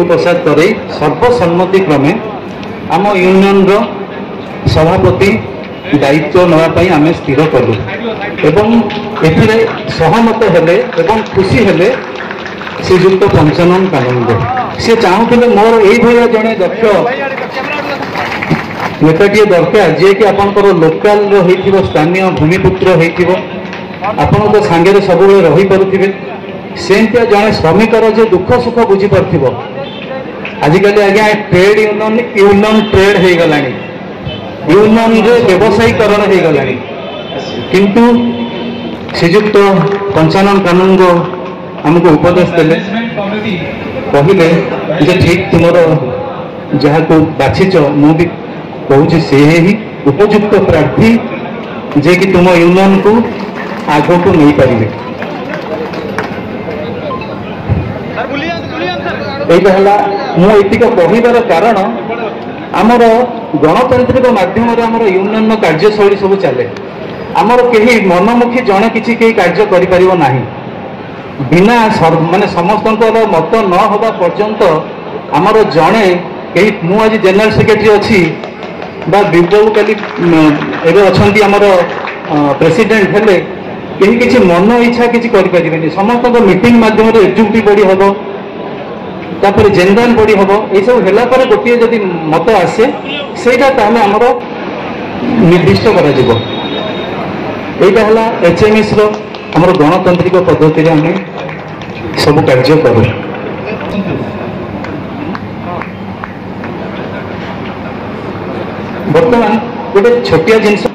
प्रसाद करे सर्वसम्मति क्रमे आम यूनियन सभापति दायित्व नापी आम स्थिर कलु एवं एथिरे सहमत हेले एवं खुशी हेले श्रीजुक्त पंचानन कानून सी चाहूले मोर ये जड़े दक्ष नेताटी दरकार जी कि आपंकर लोकाल स्थानीय भूमिपुत्र आपण तो सांगे सब रही पारे सेमती जड़े श्रमिकर जो दुख सुख बुझीपार आजिकल आज्ञा ट्रेड यूनियन ट्रेड हो गला यूनियन व्यवसायीकरण हो गला किंतु श्रीजुक्त पंचानन कानून आमको उपदेश देले कहले जे ठीक तुमर जहाँ को बाछिच मु भी कहूँ से ही उपयुक्त प्रार्थी जे कि तुम यूनियन को आग को नहीं पारे कहबार कारण आमर गणतांत्रिक माध्यम आमर यूनियन कार्यशैली सब चले आमर कहीं मनमुखी जड़े किसी कहीं कार्य करना बिना माने समस्त मत न हवा पर्यंत आमर जड़े कहीं मु आज जनरल सेक्रेटरी अच्छी विप्लव काली एवं आमर प्रेसिडेंट हेले कहीं किसी मन इच्छा किसी करें समस्त मीटिंग माध्यम एक्जिक्यूटिव बॉडी हम तापर जेनराल बॉडी हम ये सब है गोटे जदि मत आसे सेटा आमर निर्दिष्ट करा एटा है एचएमएस आमर गणतांत्रिक पद्धति आम सब कार्य करूँ बर्तमान गोटे छोटिया जिनस